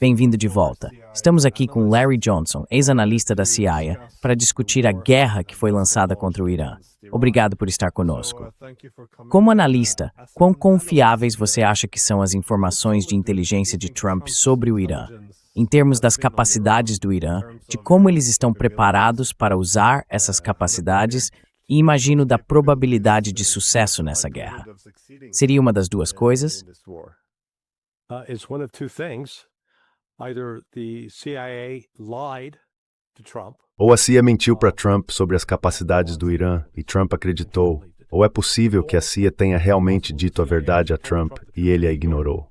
Bem-vindo de volta. Estamos aqui com Larry Johnson, ex-analista da CIA, para discutir a guerra que foi lançada contra o Irã. Obrigado por estar conosco. Como analista, quão confiáveis você acha que são as informações de inteligência de Trump sobre o Irã, em termos das capacidades do Irã, de como eles estão preparados para usar essas capacidades e imagino da probabilidade de sucesso nessa guerra? Seria uma das duas coisas? It's one of two things. Either the CIA lied to Trump. Ou a CIA mentiu para Trump sobre as capacidades do Irã e Trump acreditou, ou é possível que a CIA tenha realmente dito a verdade a Trump e ele a ignorou.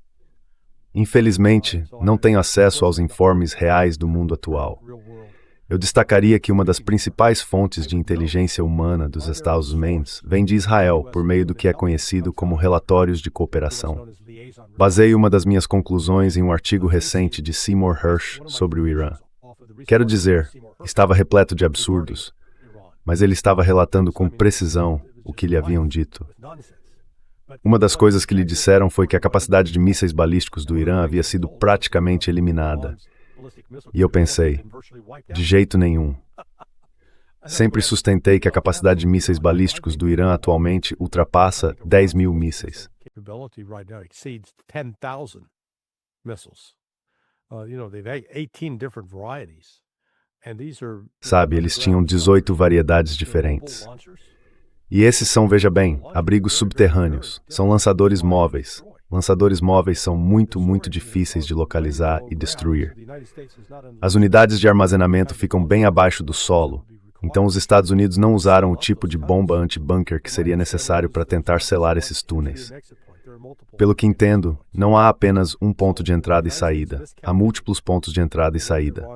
Infelizmente, não tenho acesso aos informes reais do mundo atual. Eu destacaria que uma das principais fontes de inteligência humana dos Estados Unidos vem de Israel, por meio do que é conhecido como relatórios de cooperação. Baseio uma das minhas conclusões em um artigo recente de Seymour Hersh sobre o Irã. Quero dizer, estava repleto de absurdos, mas ele estava relatando com precisão o que lhe haviam dito. Uma das coisas que lhe disseram foi que a capacidade de mísseis balísticos do Irã havia sido praticamente eliminada. E eu pensei, de jeito nenhum. Sempre sustentei que a capacidade de mísseis balísticos do Irã atualmente ultrapassa 10 mil mísseis. Sabe, eles tinham 18 variedades diferentes. E esses são, veja bem, abrigos subterrâneos, são lançadores móveis. Lançadores móveis são muito difíceis de localizar e destruir. As unidades de armazenamento ficam bem abaixo do solo, então os Estados Unidos não usaram o tipo de bomba anti-bunker que seria necessário para tentar selar esses túneis. Pelo que entendo, não há apenas um ponto de entrada e saída, há múltiplos pontos de entrada e saída.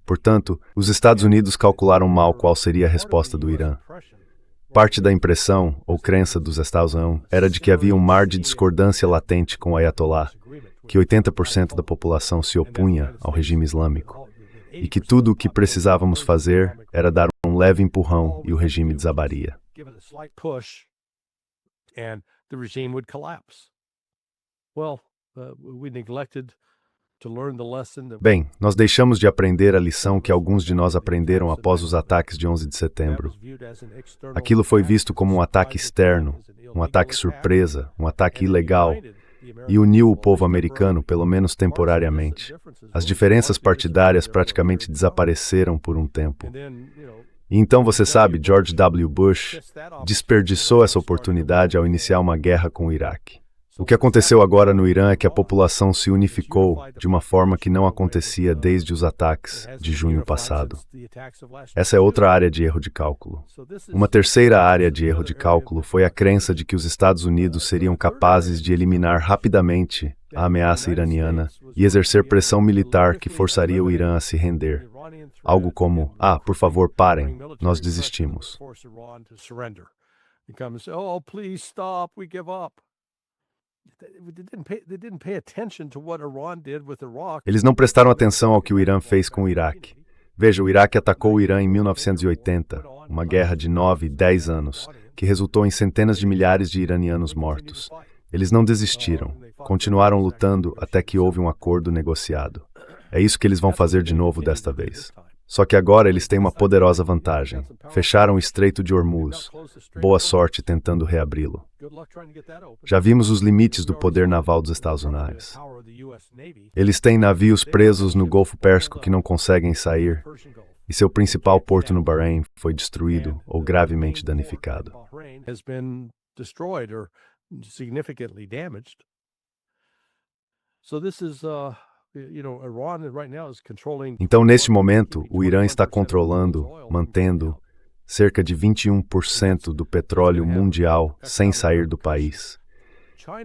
Portanto, os Estados Unidos calcularam mal qual seria a resposta do Irã. Parte da impressão, ou crença dos Estados Unidos, era de que havia um mar de discordância latente com o Ayatollah, que 80% da população se opunha ao regime islâmico, e que tudo o que precisávamos fazer era dar um leve empurrão e o regime desabaria. Bem, nós deixamos de aprender a lição que alguns de nós aprenderam após os ataques de 11 de setembro. Aquilo foi visto como um ataque externo, um ataque surpresa, um ataque ilegal, e uniu o povo americano, pelo menos temporariamente. As diferenças partidárias praticamente desapareceram por um tempo. E então, você sabe, George W. Bush desperdiçou essa oportunidade ao iniciar uma guerra com o Iraque. O que aconteceu agora no Irã é que a população se unificou de uma forma que não acontecia desde os ataques de junho passado. Essa é outra área de erro de cálculo. Uma terceira área de erro de cálculo foi a crença de que os Estados Unidos seriam capazes de eliminar rapidamente a ameaça iraniana e exercer pressão militar que forçaria o Irã a se render. Algo como, por favor, parem, nós desistimos. Eles não prestaram atenção ao que o Irã fez com o Iraque. Veja, o Iraque atacou o Irã em 1980, uma guerra de 9 e 10 anos, que resultou em centenas de milhares de iranianos mortos. Eles não desistiram, continuaram lutando até que houve um acordo negociado. É isso que eles vão fazer de novo desta vez. Só que agora eles têm uma poderosa vantagem. Fecharam o Estreito de Hormuz. Boa sorte tentando reabri-lo. Já vimos os limites do poder naval dos Estados Unidos. Eles têm navios presos no Golfo Pérsico que não conseguem sair, e seu principal porto no Bahrein foi destruído ou gravemente danificado. Então, neste momento, o Irã está controlando, mantendo, cerca de 21% do petróleo mundial sem sair do país.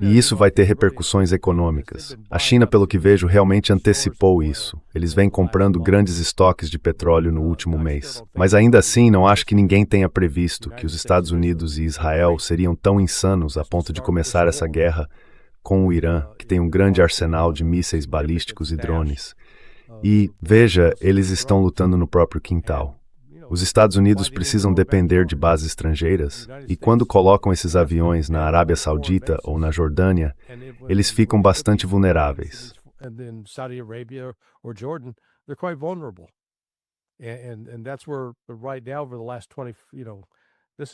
E isso vai ter repercussões econômicas. A China, pelo que vejo, realmente antecipou isso. Eles vêm comprando grandes estoques de petróleo no último mês. Mas ainda assim, não acho que ninguém tenha previsto que os Estados Unidos e Israel seriam tão insanos a ponto de começar essa guerra com o Irã, que tem um grande arsenal de mísseis balísticos e drones. E, veja, eles estão lutando no próprio quintal. Os Estados Unidos precisam depender de bases estrangeiras, e quando colocam esses aviões na Arábia Saudita ou na Jordânia, eles ficam bastante vulneráveis.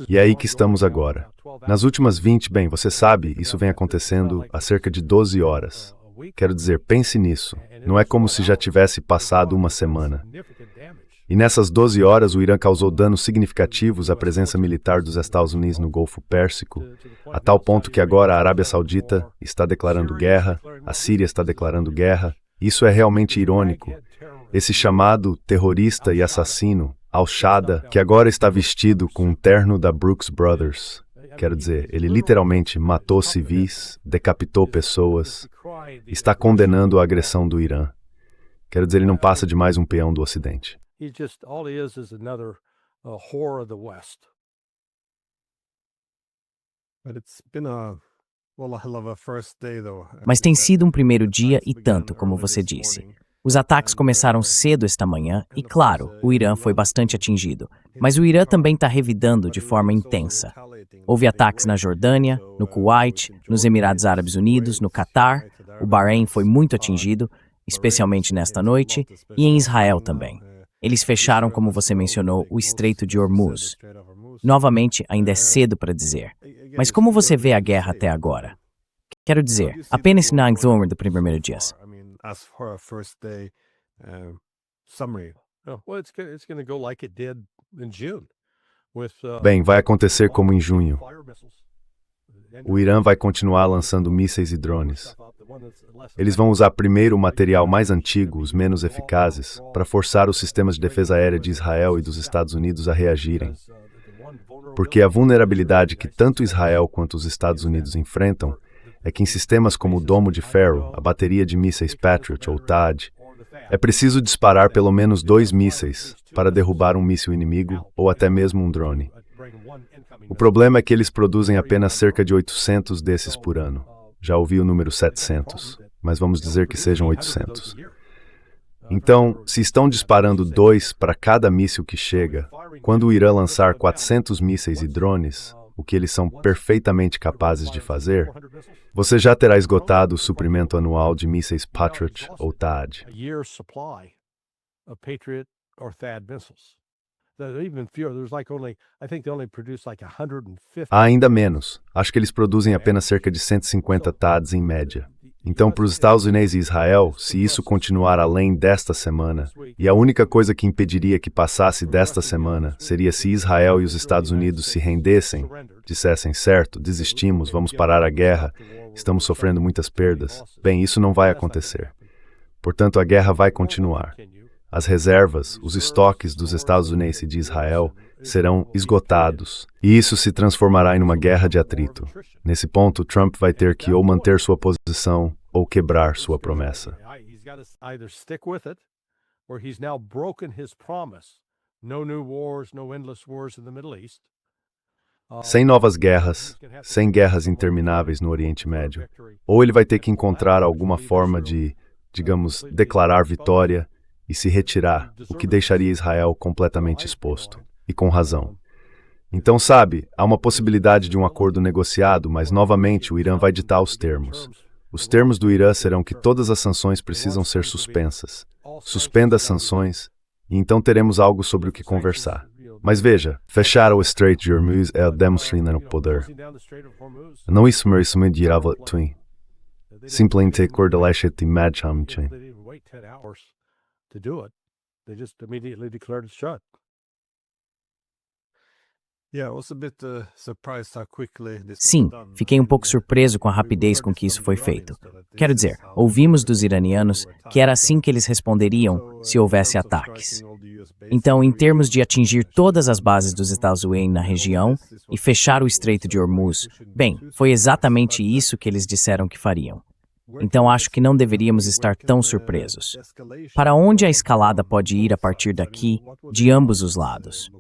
E é aí que estamos agora. Nas últimas 20, bem, você sabe, isso vem acontecendo há cerca de 12 horas. Quero dizer, pense nisso. Não é como se já tivesse passado uma semana. E nessas 12 horas, o Irã causou danos significativos à presença militar dos Estados Unidos no Golfo Pérsico, a tal ponto que agora a Arábia Saudita está declarando guerra, a Síria está declarando guerra. Isso é realmente irônico. Esse chamado terrorista e assassino, Al-Shada, que agora está vestido com um terno da Brooks Brothers. Quero dizer, ele literalmente matou civis, decapitou pessoas, está condenando a agressão do Irã. Quero dizer, ele não passa de mais um peão do Ocidente. Mas tem sido um primeiro dia e tanto, como você disse. Os ataques começaram cedo esta manhã e, claro, o Irã foi bastante atingido. Mas o Irã também está revidando de forma intensa. Houve ataques na Jordânia, no Kuwait, nos Emirados Árabes Unidos, no Catar. O Bahrein foi muito atingido, especialmente nesta noite, e em Israel também. Eles fecharam, como você mencionou, o Estreito de Hormuz. Novamente, ainda é cedo para dizer. Mas como você vê a guerra até agora? Quero dizer, apenas na Anthorn do primeiro dia. Bem, vai acontecer como em junho. O Irã vai continuar lançando mísseis e drones. Eles vão usar primeiro o material mais antigo, os menos eficazes, para forçar os sistemas de defesa aérea de Israel e dos Estados Unidos a reagirem. Porque a vulnerabilidade que tanto Israel quanto os Estados Unidos enfrentam é que em sistemas como o Domo de Ferro, a bateria de mísseis Patriot ou THAAD, é preciso disparar pelo menos 2 mísseis para derrubar um míssil inimigo ou até mesmo um drone. O problema é que eles produzem apenas cerca de 800 desses por ano. Já ouvi o número 700, mas vamos dizer que sejam 800. Então, se estão disparando 2 para cada míssil que chega, quando o Irã lançar 400 mísseis e drones, o que eles são perfeitamente capazes de fazer, você já terá esgotado o suprimento anual de mísseis Patriot ou THAAD. Há ainda menos. Acho que eles produzem apenas cerca de 150 THAADs em média. Então, para os Estados Unidos e Israel, se isso continuar além desta semana, e a única coisa que impediria que passasse desta semana seria se Israel e os Estados Unidos se rendessem, dissessem, certo, desistimos, vamos parar a guerra, estamos sofrendo muitas perdas. Bem, isso não vai acontecer. Portanto, a guerra vai continuar. As reservas, os estoques dos Estados Unidos e de Israel serão esgotados, e isso se transformará em uma guerra de atrito. Nesse ponto, Trump vai ter que ou manter sua posição ou quebrar sua promessa. Sem novas guerras, sem guerras intermináveis no Oriente Médio, ou ele vai ter que encontrar alguma forma de, digamos, declarar vitória e se retirar, o que deixaria Israel completamente exposto. E com razão. Então, sabe, há uma possibilidade de um acordo negociado, mas novamente o Irã vai ditar os termos. Os termos do Irã serão que todas as sanções precisam ser suspensas. Suspenda as sanções, e então teremos algo sobre o que conversar. Mas veja, fechar o Estreito de Hormuz é demonstrar o poder. Não isso me dirava twin. Simplesmente cordeleixe de madcham chain. Sim, fiquei um pouco surpreso com a rapidez com que isso foi feito. Quero dizer, ouvimos dos iranianos que era assim que eles responderiam se houvesse ataques. Então, em termos de atingir todas as bases dos Estados Unidos na região e fechar o Estreito de Hormuz, bem, foi exatamente isso que eles disseram que fariam. Então, acho que não deveríamos estar tão surpresos. Para onde a escalada pode ir a partir daqui, de ambos os lados?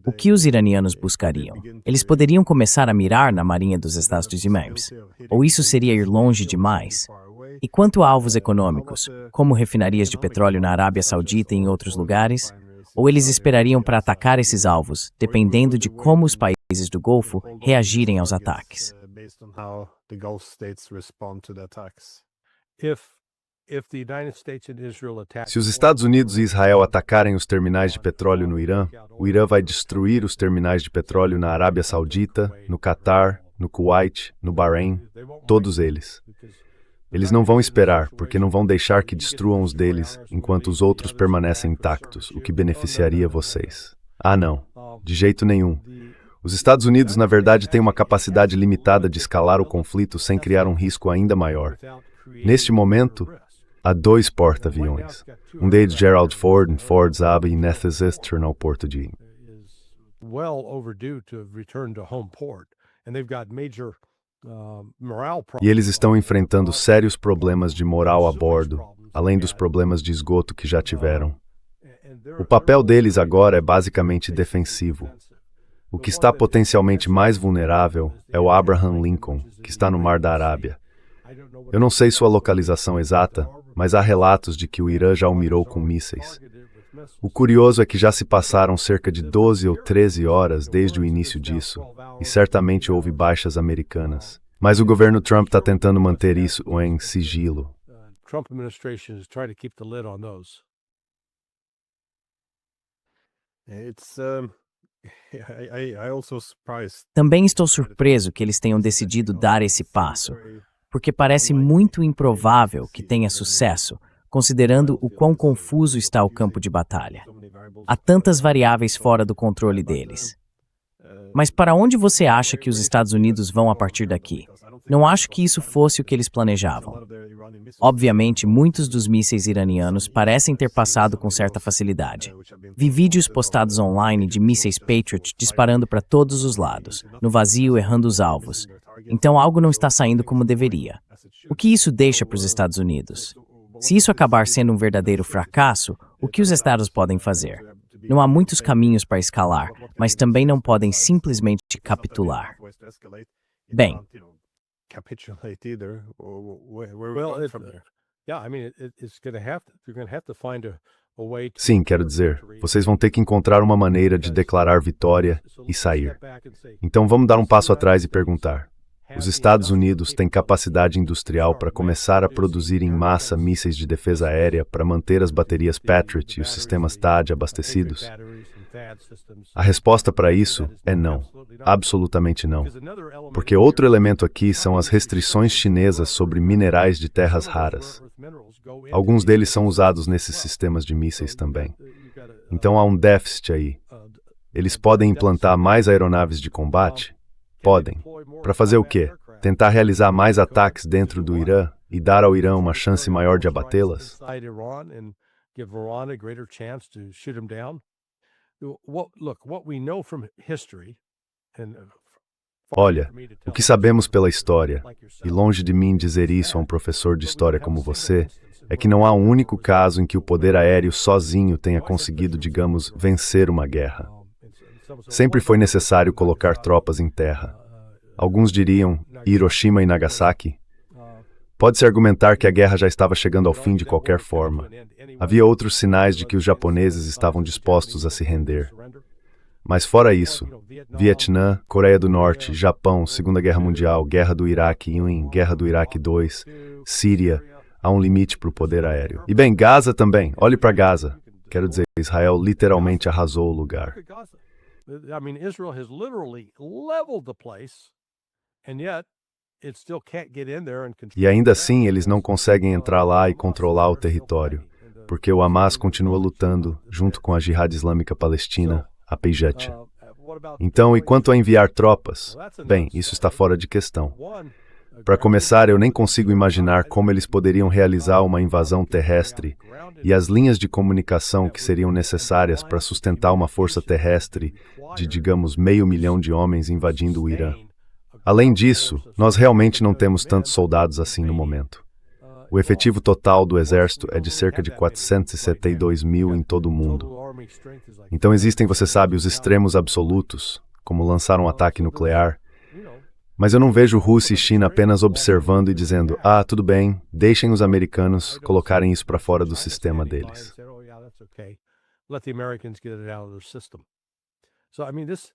O que os iranianos buscariam? Eles poderiam começar a mirar na marinha dos Estados Unidos, ou isso seria ir longe demais? E quanto a alvos econômicos, como refinarias de petróleo na Arábia Saudita e em outros lugares? Ou eles esperariam para atacar esses alvos, dependendo de como os países do Golfo reagirem aos ataques? Se os Estados Unidos e Israel atacarem os terminais de petróleo no Irã, o Irã vai destruir os terminais de petróleo na Arábia Saudita, no Catar, no Kuwait, no Bahrein, todos eles. Eles não vão esperar, porque não vão deixar que destruam os deles enquanto os outros permanecem intactos, o que beneficiaria vocês. Ah, não. De jeito nenhum. Os Estados Unidos, na verdade, têm uma capacidade limitada de escalar o conflito sem criar um risco ainda maior. Neste momento, há 2 porta-aviões. Um deles, Gerald Ford, em Ford Zab e Nethes tornou Porto de. E eles estão enfrentando sérios problemas de moral a bordo, além dos problemas de esgoto que já tiveram. O papel deles agora é basicamente defensivo. O que está potencialmente mais vulnerável é o Abraham Lincoln, que está no Mar da Arábia. Eu não sei sua localização exata, mas há relatos de que o Irã já o mirou com mísseis. O curioso é que já se passaram cerca de 12 ou 13 horas desde o início disso, e certamente houve baixas americanas. Mas o governo Trump está tentando manter isso em sigilo. Também estou surpreso que eles tenham decidido dar esse passo, porque parece muito improvável que tenha sucesso, considerando o quão confuso está o campo de batalha. Há tantas variáveis fora do controle deles. Mas para onde você acha que os Estados Unidos vão a partir daqui? Não acho que isso fosse o que eles planejavam. Obviamente, muitos dos mísseis iranianos parecem ter passado com certa facilidade. Vi vídeos postados online de mísseis Patriot disparando para todos os lados, no vazio errando os alvos. Então algo não está saindo como deveria. O que isso deixa para os Estados Unidos? Se isso acabar sendo um verdadeiro fracasso, o que os Estados podem fazer? Não há muitos caminhos para escalar, mas também não podem simplesmente capitular. Bem, sim, quero dizer, vocês vão ter que encontrar uma maneira de declarar vitória e sair. Então vamos dar um passo atrás e perguntar. Os Estados Unidos têm capacidade industrial para começar a produzir em massa mísseis de defesa aérea para manter as baterias Patriot e os sistemas THAAD abastecidos? A resposta para isso é não. Absolutamente não. Porque outro elemento aqui são as restrições chinesas sobre minerais de terras raras. Alguns deles são usados nesses sistemas de mísseis também. Então há um déficit aí. Eles podem implantar mais aeronaves de combate? Podem. Para fazer o quê? Tentar realizar mais ataques dentro do Irã e dar ao Irã uma chance maior de abatê-las? Olha, o que sabemos pela história, e longe de mim dizer isso a um professor de história como você, é que não há um único caso em que o poder aéreo sozinho tenha conseguido, digamos, vencer uma guerra. Sempre foi necessário colocar tropas em terra. Alguns diriam Hiroshima e Nagasaki. Pode-se argumentar que a guerra já estava chegando ao fim de qualquer forma. Havia outros sinais de que os japoneses estavam dispostos a se render. Mas fora isso, Vietnã, Coreia do Norte, Japão, Segunda Guerra Mundial, Guerra do Iraque I, Guerra do Iraque II, Síria, há um limite para o poder aéreo. E bem, Gaza também. Olhe para Gaza. Quero dizer, Israel literalmente arrasou o lugar. Israel has literally leveled the place, and yet it still can't get in there and control. E ainda assim eles não conseguem entrar lá e controlar o território, porque o Hamas continua lutando junto com a Jihad Islâmica Palestina, a PJ. Então, e quanto a enviar tropas? Bem, isso está fora de questão. Para começar, eu nem consigo imaginar como eles poderiam realizar uma invasão terrestre e as linhas de comunicação que seriam necessárias para sustentar uma força terrestre de, digamos, 500.000 de homens invadindo o Irã. Além disso, nós realmente não temos tantos soldados assim no momento. O efetivo total do exército é de cerca de 472.000 em todo o mundo. Então existem, você sabe, os extremos absolutos, como lançar um ataque nuclear. Mas eu não vejo Rússia e China apenas observando e dizendo, tudo bem, deixem os americanos colocarem isso para fora do sistema deles. let the Americans get it out of their system. So, I mean, this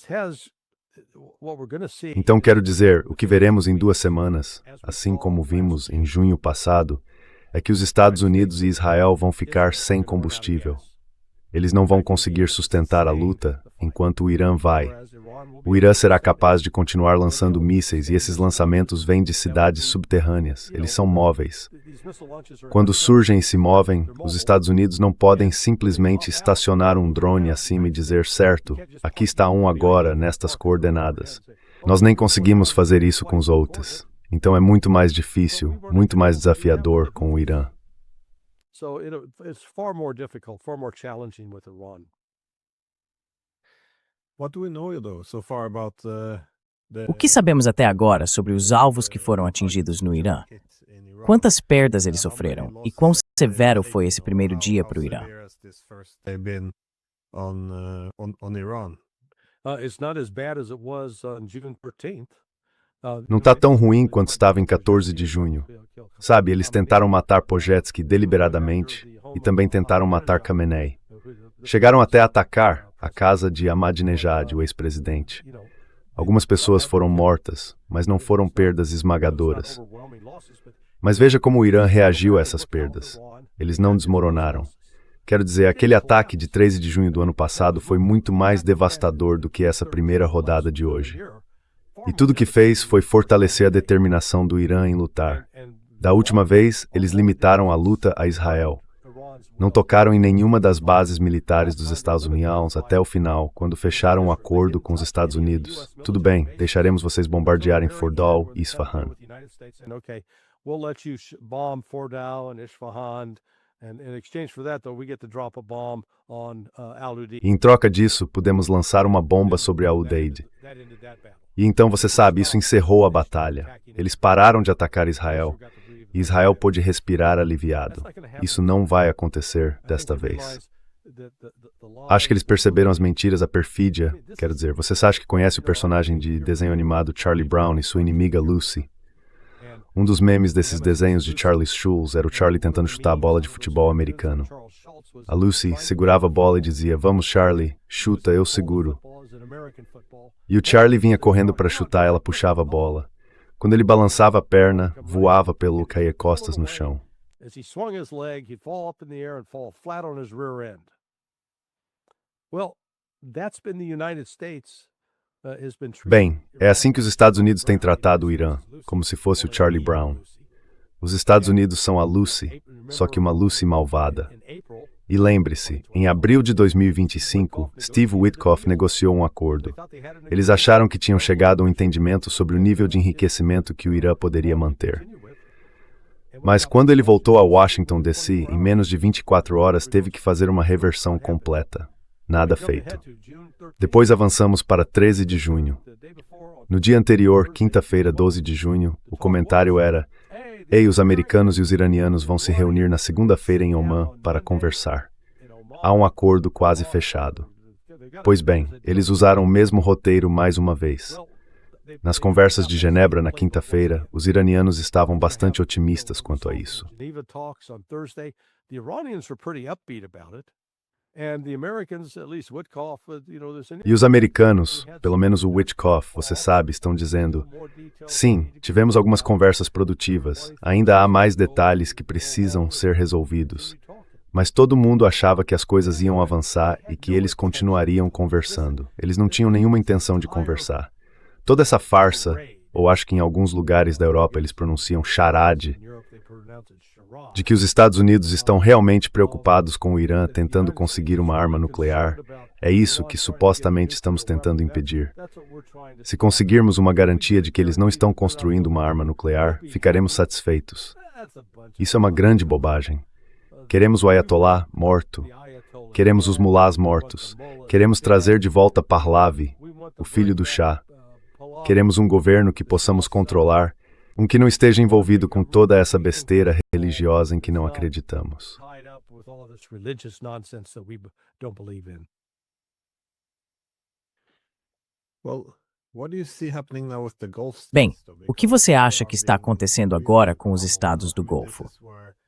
has what we're going to see. Então quero dizer, o que veremos em 2 semanas, assim como vimos em junho passado, é que os Estados Unidos e Israel vão ficar sem combustível. Eles não vão conseguir sustentar a luta enquanto o Irã vai. O Irã será capaz de continuar lançando mísseis e esses lançamentos vêm de cidades subterrâneas. Eles são móveis. Quando surgem e se movem, os Estados Unidos não podem simplesmente estacionar um drone acima e dizer, certo, aqui está um agora, nestas coordenadas. Nós nem conseguimos fazer isso com os outros. Então é muito mais difícil, muito mais desafiador com o Irã. So it's far more difficult, far more challenging with Iran. What do we know, though, so far about O que sabemos até agora sobre os alvos que foram atingidos no Irã? Quantas perdas eles sofreram? E quão severo foi esse primeiro dia para o Irã? It's not as bad as it was on June 13th. Não está tão ruim quanto estava em 14 de junho. Sabe, eles tentaram matar Pojetsky deliberadamente e também tentaram matar Khamenei. Chegaram até a atacar a casa de Ahmadinejad, o ex-presidente. Algumas pessoas foram mortas, mas não foram perdas esmagadoras. Mas veja como o Irã reagiu a essas perdas. Eles não desmoronaram. Quero dizer, aquele ataque de 13 de junho do ano passado foi muito mais devastador do que essa primeira rodada de hoje. E tudo que fez foi fortalecer a determinação do Irã em lutar. Da última vez, eles limitaram a luta a Israel. Não tocaram em nenhuma das bases militares dos Estados Unidos até o final, quando fecharam um acordo com os Estados Unidos. Tudo bem, deixaremos vocês bombardearem Fordow e Isfahan. E em troca disso, podemos lançar uma bomba sobre Al-Udeid. E então, você sabe, isso encerrou a batalha. Eles pararam de atacar Israel. E Israel pôde respirar aliviado. Isso não vai acontecer desta vez. Acho que eles perceberam as mentiras, a perfídia. Quero dizer, você acha que conhece o personagem de desenho animado Charlie Brown e sua inimiga Lucy? Um dos memes desses desenhos de Charlie Schulz era o Charlie tentando chutar a bola de futebol americano. A Lucy segurava a bola e dizia, vamos Charlie, chuta, eu seguro. E o Charlie vinha correndo para chutar, ela puxava a bola. Quando ele balançava a perna, voava pelo cair-costas no chão. Bem, é assim que os Estados Unidos têm tratado o Irã, como se fosse o Charlie Brown. Os Estados Unidos são a Lucy, só que uma Lucy malvada. E lembre-se, em abril de 2025, Steve Witkoff negociou um acordo. Eles acharam que tinham chegado a um entendimento sobre o nível de enriquecimento que o Irã poderia manter. Mas quando ele voltou a Washington, D.C., em menos de 24 horas, teve que fazer uma reversão completa. Nada feito. Depois avançamos para 13 de junho. No dia anterior, quinta-feira, 12 de junho, o comentário era: ei, os americanos e os iranianos vão se reunir na segunda-feira em Oman para conversar. Há um acordo quase fechado. Pois bem, eles usaram o mesmo roteiro mais uma vez. Nas conversas de Genebra na quinta-feira, os iranianos estavam bastante otimistas quanto a isso. E os americanos, pelo menos o Witkoff, você sabe, estão dizendo: sim, tivemos algumas conversas produtivas, ainda há mais detalhes que precisam ser resolvidos. Mas todo mundo achava que as coisas iam avançar e que eles continuariam conversando. Eles não tinham nenhuma intenção de conversar. Toda essa farsa, ou acho que em alguns lugares da Europa eles pronunciam charade, de que os Estados Unidos estão realmente preocupados com o Irã tentando conseguir uma arma nuclear, é isso que supostamente estamos tentando impedir. Se conseguirmos uma garantia de que eles não estão construindo uma arma nuclear, ficaremos satisfeitos. Isso é uma grande bobagem. Queremos o Ayatollah morto. Queremos os mulás mortos. Queremos trazer de volta Pahlavi, o filho do Shah. Queremos um governo que possamos controlar, um que não esteja envolvido com toda essa besteira religiosa em que não acreditamos. Bem, o que você acha que está acontecendo agora com os estados do Golfo?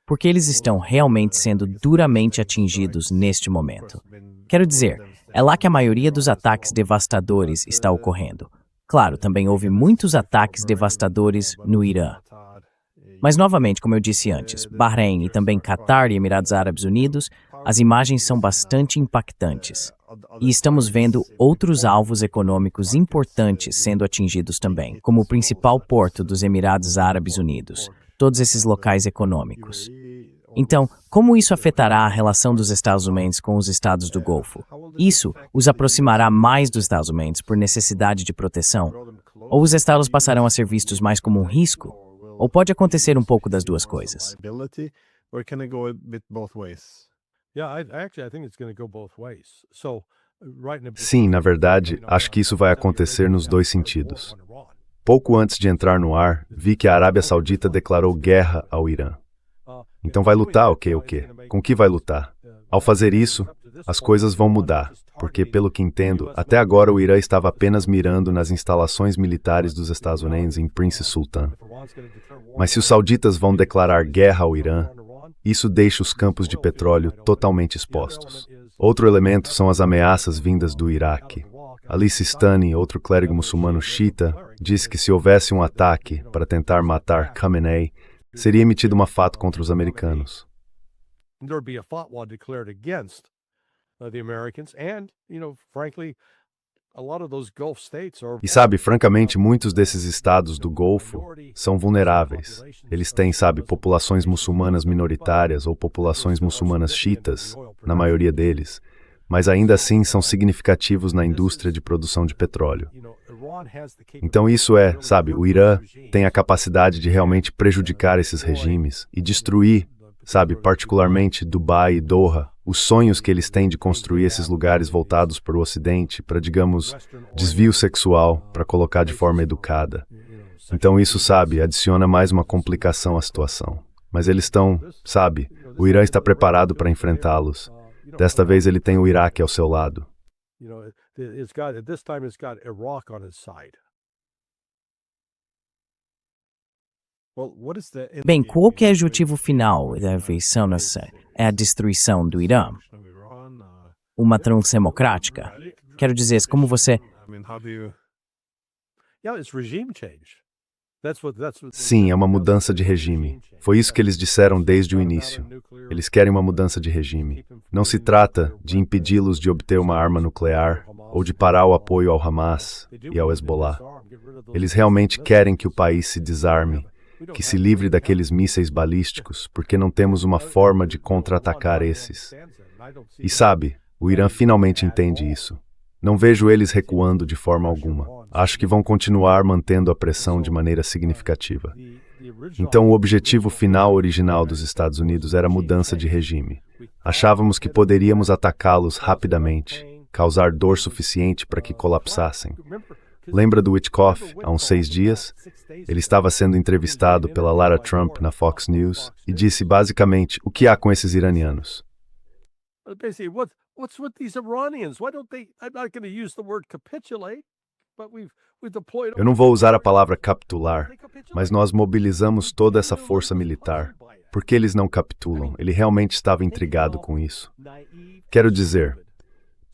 porque eles estão realmente sendo duramente atingidos neste momento. Quero dizer, é lá que a maioria dos ataques devastadores está ocorrendo. Claro, também houve muitos ataques devastadores no Irã. Mas, novamente, como eu disse antes, Bahrein e também Catar e Emirados Árabes Unidos, as imagens são bastante impactantes. E estamos vendo outros alvos econômicos importantes sendo atingidos também, como o principal porto dos Emirados Árabes Unidos, todos esses locais econômicos. Então, como isso afetará a relação dos Estados Unidos com os estados do Golfo? Isso os aproximará mais dos Estados Unidos por necessidade de proteção? Ou os estados passarão a ser vistos mais como um risco? Ou pode acontecer um pouco das duas coisas? Sim, na verdade, acho que isso vai acontecer nos dois sentidos. Pouco antes de entrar no ar, vi que a Arábia Saudita declarou guerra ao Irã. Então vai lutar o quê? Com que vai lutar? Ao fazer isso, as coisas vão mudar, porque, pelo que entendo, até agora o Irã estava apenas mirando nas instalações militares dos Estados Unidos em Prince Sultan. Mas se os sauditas vão declarar guerra ao Irã, isso deixa os campos de petróleo totalmente expostos. Outro elemento são as ameaças vindas do Iraque. Ali Sistani, outro clérigo muçulmano xiita, disse que se houvesse um ataque para tentar matar Khamenei, seria emitida uma fatwa contra os americanos. E sabe, francamente, muitos desses estados do Golfo são vulneráveis. Eles têm, sabe, populações muçulmanas minoritárias ou populações muçulmanas xiitas, na maioria deles, mas ainda assim são significativos na indústria de produção de petróleo. Então isso é, sabe, o Irã tem a capacidade de realmente prejudicar esses regimes e destruir, sabe, particularmente Dubai e Doha, os sonhos que eles têm de construir esses lugares voltados para o Ocidente, para, digamos, desvio sexual, para colocar de forma educada. Então isso, sabe, adiciona mais uma complicação à situação. Mas eles estão, sabe, o Irã está preparado para enfrentá-los. Desta vez ele tem o Iraque ao seu lado. Bem, qual que é o objetivo final da eleição? É a destruição do Irã? Uma transição democrática? Quero dizer, como você... Sim, é uma mudança de regime. Foi isso que eles disseram desde o início. Eles querem uma mudança de regime. Não se trata de impedi-los de obter uma arma nuclear ou de parar o apoio ao Hamas e ao Hezbollah. Eles realmente querem que o país se desarme, que se livre daqueles mísseis balísticos, porque não temos uma forma de contra-atacar esses. E sabe, o Irã finalmente entende isso. Não vejo eles recuando de forma alguma. Acho que vão continuar mantendo a pressão de maneira significativa. Então, o objetivo final original dos Estados Unidos era a mudança de regime. Achávamos que poderíamos atacá-los rapidamente, causar dor suficiente para que colapsassem. Lembra do Witkoff, há uns 6 dias? Ele estava sendo entrevistado pela Lara Trump na Fox News e disse basicamente o que há com esses iranianos. What's with these Iranians? Why don't they? I'm not going to use the word capitulate, but we've deployed. Eu não vou usar a palavra capitular, mas nós mobilizamos toda essa força militar. Por que eles não capitulam? Ele realmente estava intrigado com isso. Quero dizer,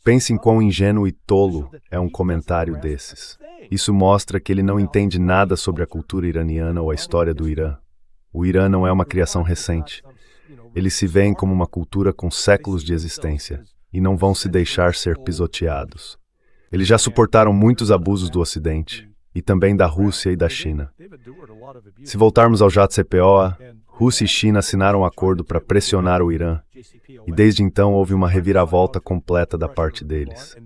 pense em quão ingênuo e tolo é um comentário desses. Isso mostra que ele não entende nada sobre a cultura iraniana ou a história do Irã. O Irã não é uma criação recente. Eles se veem como uma cultura com séculos de existência e não vão se deixar ser pisoteados. Eles já suportaram muitos abusos do Ocidente, e também da Rússia e da China. Se voltarmos ao JCPOA, Rússia e China assinaram um acordo para pressionar o Irã, e desde então houve uma reviravolta completa da parte deles.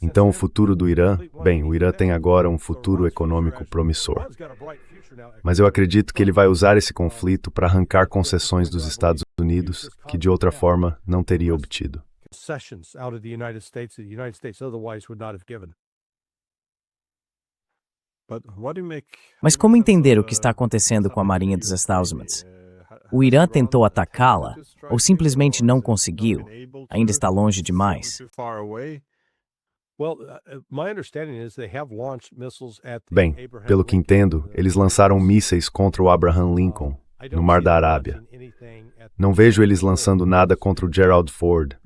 Então o futuro do Irã, bem, o Irã tem agora um futuro econômico promissor. Mas eu acredito que ele vai usar esse conflito para arrancar concessões dos Estados Unidos que de outra forma não teria obtido. Mas como entender o que está acontecendo com a Marinha dos Estados Unidos? O Irã tentou atacá-la ou simplesmente não conseguiu? Ainda está longe demais? Bem, pelo que entendo, eles lançaram mísseis contra o Abraham Lincoln, no Mar da Arábia. Não vejo eles lançando nada contra o Gerald Ford,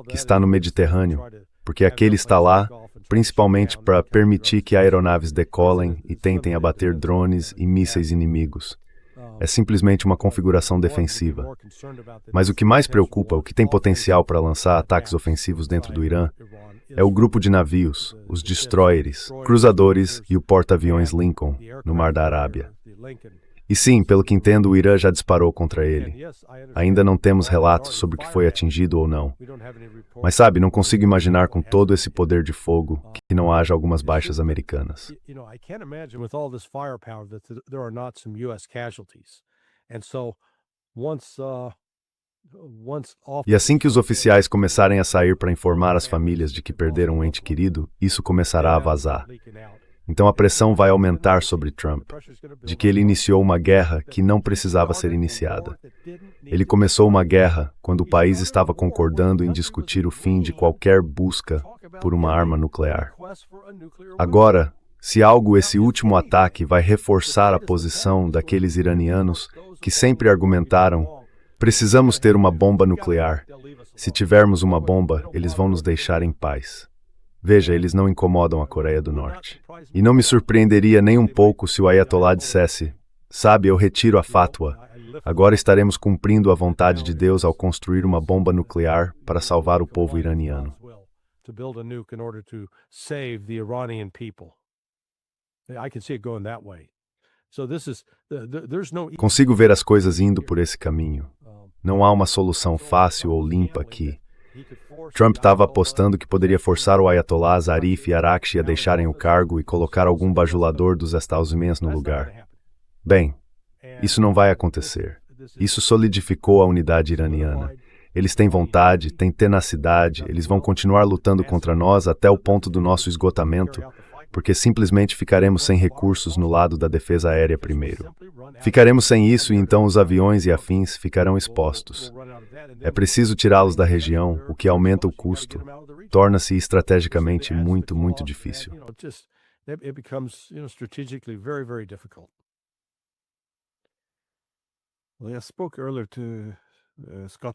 que está no Mediterrâneo, porque aquele está lá principalmente para permitir que aeronaves decolem e tentem abater drones e mísseis inimigos. É simplesmente uma configuração defensiva. Mas o que mais preocupa, o que tem potencial para lançar ataques ofensivos dentro do Irã, é o grupo de navios, os destroyers, cruzadores e o porta-aviões Lincoln, no Mar da Arábia. E sim, pelo que entendo, o Irã já disparou contra ele. Ainda não temos relatos sobre o que foi atingido ou não. Mas sabe, não consigo imaginar com todo esse poder de fogo que não haja algumas baixas americanas. E assim que os oficiais começarem a sair para informar as famílias de que perderam um ente querido, isso começará a vazar. Então a pressão vai aumentar sobre Trump, de que ele iniciou uma guerra que não precisava ser iniciada. Ele começou uma guerra quando o país estava concordando em discutir o fim de qualquer busca por uma arma nuclear. Agora, se algo, esse último ataque vai reforçar a posição daqueles iranianos que sempre argumentaram: precisamos ter uma bomba nuclear. Se tivermos uma bomba, eles vão nos deixar em paz. Veja, eles não incomodam a Coreia do Norte. E não me surpreenderia nem um pouco se o Ayatollah dissesse: sabe, eu retiro a fatwa. Agora estaremos cumprindo a vontade de Deus ao construir uma bomba nuclear para salvar o povo iraniano. Consigo ver as coisas indo por esse caminho. Não há uma solução fácil ou limpa aqui. Trump estava apostando que poderia forçar o Ayatollah Zarif e Arakchi a deixarem o cargo e colocar algum bajulador dos Estados Unidos no lugar. Bem, isso não vai acontecer. Isso solidificou a unidade iraniana. Eles têm vontade, têm tenacidade, eles vão continuar lutando contra nós até o ponto do nosso esgotamento, porque simplesmente ficaremos sem recursos no lado da defesa aérea primeiro. Ficaremos sem isso e então os aviões e afins ficarão expostos. É preciso tirá-los da região, o que aumenta o custo. Torna-se estrategicamente muito, muito difícil.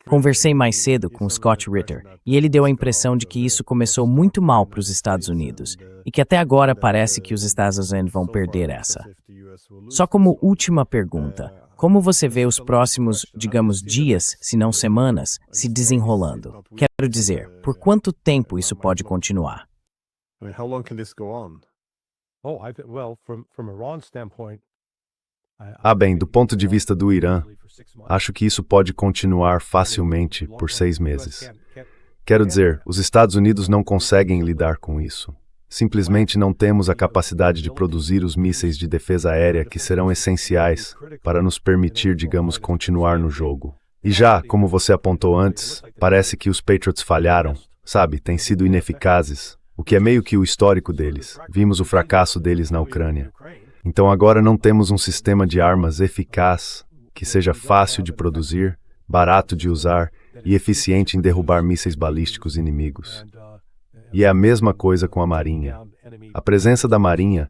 Conversei mais cedo com Scott Ritter e ele deu a impressão de que isso começou muito mal para os Estados Unidos e que até agora parece que os Estados Unidos vão perder essa. Só como última pergunta, como você vê os próximos, digamos, dias, se não semanas, se desenrolando? Quero dizer, por quanto tempo isso pode continuar? Bem, do ponto de vista do Irã, acho que isso pode continuar facilmente por 6 meses. Quero dizer, os Estados Unidos não conseguem lidar com isso. Simplesmente não temos a capacidade de produzir os mísseis de defesa aérea que serão essenciais para nos permitir, digamos, continuar no jogo. E já, como você apontou antes, parece que os Patriots falharam, sabe, têm sido ineficazes, o que é meio que o histórico deles. Vimos o fracasso deles na Ucrânia. Então agora não temos um sistema de armas eficaz, que seja fácil de produzir, barato de usar e eficiente em derrubar mísseis balísticos inimigos. E é a mesma coisa com a Marinha. A presença da Marinha,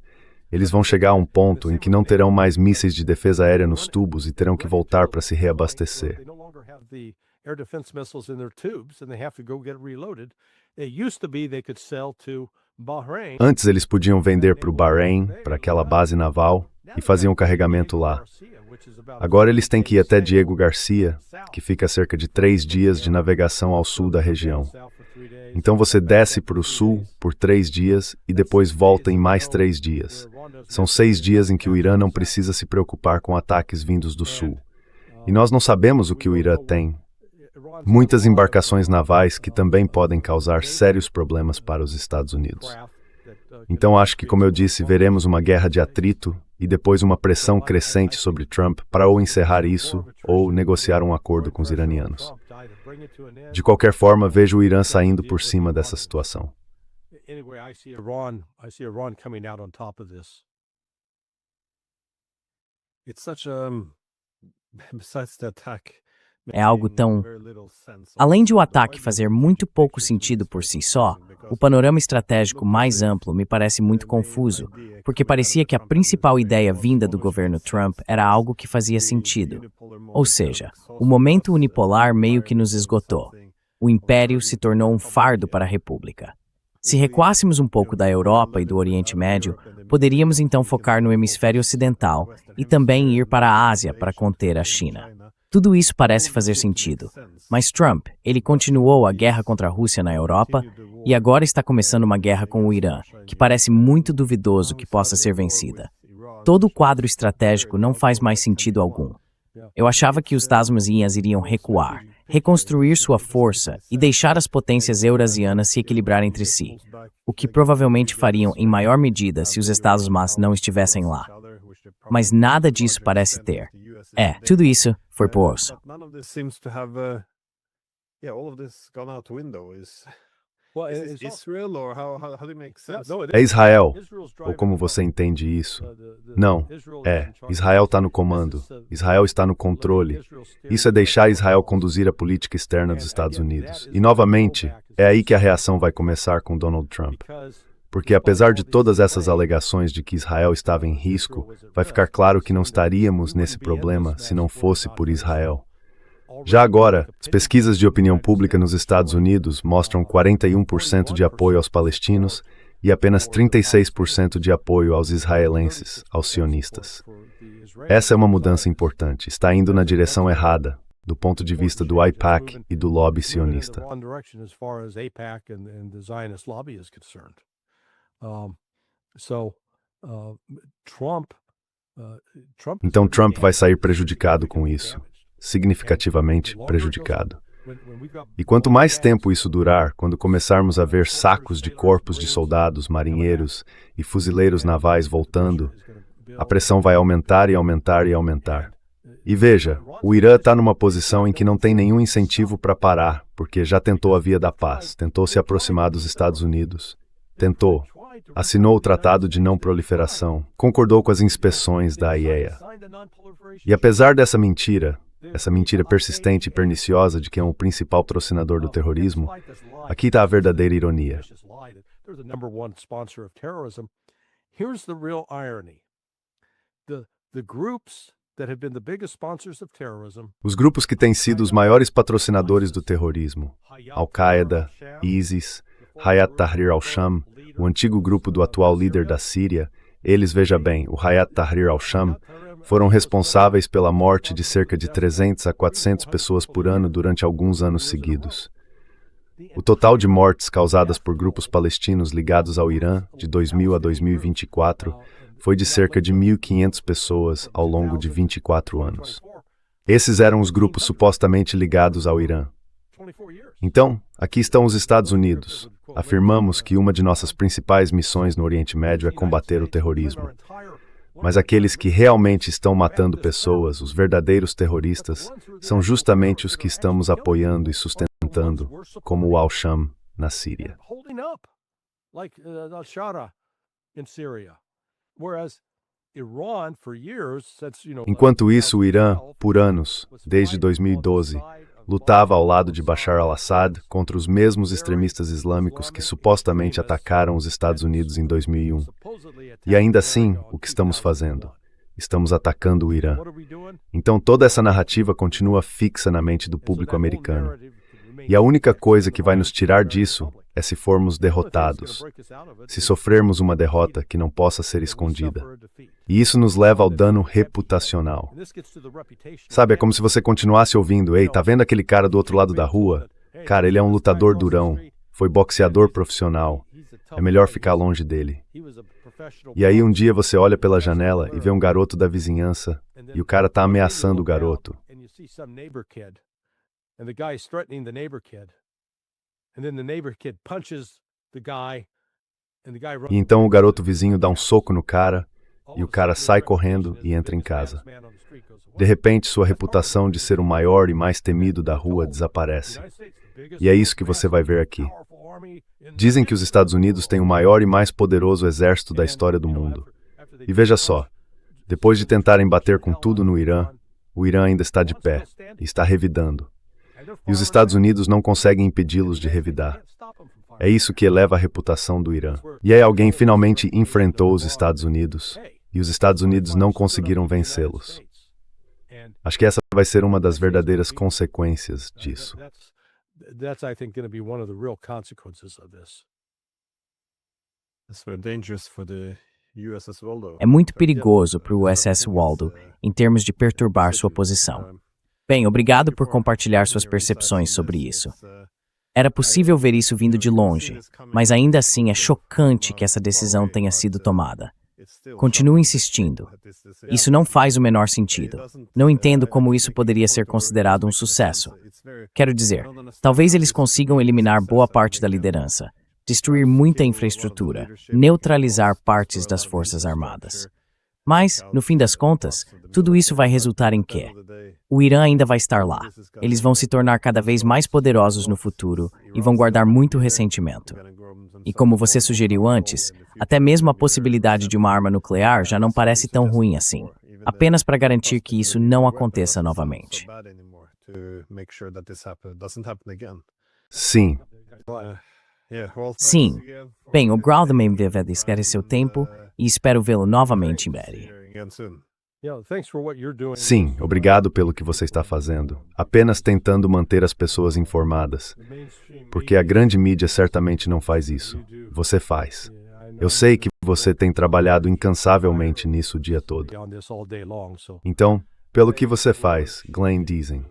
eles vão chegar a um ponto em que não terão mais mísseis de defesa aérea nos tubos e terão que voltar para se reabastecer. Antes eles podiam vender para o Bahrein, para aquela base naval, e faziam carregamento lá. Agora eles têm que ir até Diego Garcia, que fica a cerca de 3 dias de navegação ao sul da região. Então você desce para o sul por 3 dias e depois volta em mais 3 dias. São 6 dias em que o Irã não precisa se preocupar com ataques vindos do sul. E nós não sabemos o que o Irã tem. Muitas embarcações navais que também podem causar sérios problemas para os Estados Unidos. Então acho que, como eu disse, veremos uma guerra de atrito e depois uma pressão crescente sobre Trump para ou encerrar isso ou negociar um acordo com os iranianos. De qualquer forma, vejo o Irã saindo por cima dessa situação. É algo tão... Além de o ataque fazer muito pouco sentido por si só, o panorama estratégico mais amplo me parece muito confuso, porque parecia que a principal ideia vinda do governo Trump era algo que fazia sentido. Ou seja, O momento unipolar meio que nos esgotou. O império se tornou um fardo para a república. Se recuássemos um pouco da Europa e do Oriente Médio, poderíamos então focar no hemisfério ocidental e também ir para a Ásia para conter a China. Tudo isso parece fazer sentido, mas Trump, ele continuou a guerra contra a Rússia na Europa e agora está começando uma guerra com o Irã, que parece muito duvidoso que possa ser vencida. Todo o quadro estratégico não faz mais sentido algum. Eu achava que os Estados Unidos iriam recuar, reconstruir sua força e deixar as potências eurasianas se equilibrarem entre si, o que provavelmente fariam em maior medida se os Estados Unidos não estivessem lá. Mas nada disso parece ter. Tudo isso foi por osso. É Israel, ou como você entende isso? Não, Israel está no comando, Israel está no controle. Isso é deixar Israel conduzir a política externa dos Estados Unidos. E, novamente, é aí que a reação vai começar com Donald Trump. Porque, apesar de todas essas alegações de que Israel estava em risco, vai ficar claro que não estaríamos nesse problema se não fosse por Israel. Já agora, as pesquisas de opinião pública nos Estados Unidos mostram 41% de apoio aos palestinos e apenas 36% de apoio aos israelenses, aos sionistas. Essa é uma mudança importante, está indo na direção errada, do ponto de vista do AIPAC e do lobby sionista. Então Trump vai sair prejudicado com isso. Significativamente prejudicado. E quanto mais tempo isso durar, quando começarmos a ver sacos de corpos de soldados, marinheiros e fuzileiros navais voltando, a pressão vai aumentar e aumentar e aumentar. E veja, o Irã está numa posição em que não tem nenhum incentivo para parar, porque já tentou a via da paz, tentou se aproximar dos Estados Unidos, assinou o Tratado de Não Proliferação, concordou com as inspeções da IAEA. E apesar dessa mentira, essa mentira persistente e perniciosa de que é um principal patrocinador do terrorismo, aqui está a verdadeira ironia. Os grupos que têm sido os maiores patrocinadores do terrorismo, Al-Qaeda, ISIS, Hayat Tahrir al-Sham, o antigo grupo do atual líder da Síria, eles, veja bem, o Hayat Tahrir al-Sham, foram responsáveis pela morte de cerca de 300 a 400 pessoas por ano durante alguns anos seguidos. O total de mortes causadas por grupos palestinos ligados ao Irã, de 2000 a 2024, foi de cerca de 1.500 pessoas ao longo de 24 anos. Esses eram os grupos supostamente ligados ao Irã. Então, aqui estão os Estados Unidos. Afirmamos que uma de nossas principais missões no Oriente Médio é combater o terrorismo. Mas aqueles que realmente estão matando pessoas, os verdadeiros terroristas, são justamente os que estamos apoiando e sustentando, como o Al-Sham na Síria. Enquanto isso, o Irã, por anos, desde 2012, lutava ao lado de Bashar al-Assad contra os mesmos extremistas islâmicos que supostamente atacaram os Estados Unidos em 2001. E ainda assim, o que estamos fazendo? Estamos atacando o Irã. Então toda essa narrativa continua fixa na mente do público americano. E a única coisa que vai nos tirar disso é se formos derrotados, se sofrermos uma derrota que não possa ser escondida. E isso nos leva ao dano reputacional. Sabe, é como se você continuasse ouvindo, ei, tá vendo aquele cara do outro lado da rua? Cara, ele é um lutador durão, foi boxeador profissional, é melhor ficar longe dele. E aí um dia você olha pela janela e vê um garoto da vizinhança e o cara tá ameaçando o garoto. E então o garoto vizinho dá um soco no cara e o cara sai correndo e entra em casa. De repente, sua reputação de ser o maior e mais temido da rua desaparece. E é isso que você vai ver aqui. Dizem que os Estados Unidos têm o maior e mais poderoso exército da história do mundo. E veja só, depois de tentarem bater com tudo no Irã, o Irã ainda está de pé e está revidando. E os Estados Unidos não conseguem impedi-los de revidar. É isso que eleva a reputação do Irã. E aí alguém finalmente enfrentou os Estados Unidos, e os Estados Unidos não conseguiram vencê-los. Acho que essa vai ser uma das verdadeiras consequências disso. That's, I think, going to be one of the real consequences of this. it's very dangerous for the US as well, though. É muito perigoso para o USS Waldo em termos de perturbar sua posição. Bem, obrigado por compartilhar suas percepções sobre isso. Era possível ver isso vindo de longe, mas ainda assim é chocante que essa decisão tenha sido tomada. Continuo insistindo. Isso não faz o menor sentido. Não entendo como isso poderia ser considerado um sucesso. Quero dizer, talvez eles consigam eliminar boa parte da liderança, destruir muita infraestrutura, neutralizar partes das Forças Armadas. Mas, no fim das contas, tudo isso vai resultar em quê? O Irã ainda vai estar lá. Eles vão se tornar cada vez mais poderosos no futuro e vão guardar muito ressentimento. E como você sugeriu antes, até mesmo a possibilidade de uma arma nuclear já não parece tão ruim assim, apenas para garantir que isso não aconteça novamente. Sim, Sim. Bem, o Grau também deve dedicar seu tempo e espero vê-lo novamente em breve. Thanks for what you're doing. sim, obrigado pelo que você está fazendo. Apenas tentando manter as pessoas informadas. Porque a grande mídia certamente não faz isso. Você faz. Eu sei que você tem trabalhado incansavelmente nisso o dia todo. On this all day long, so Então, pelo que você faz, Glenn Deason,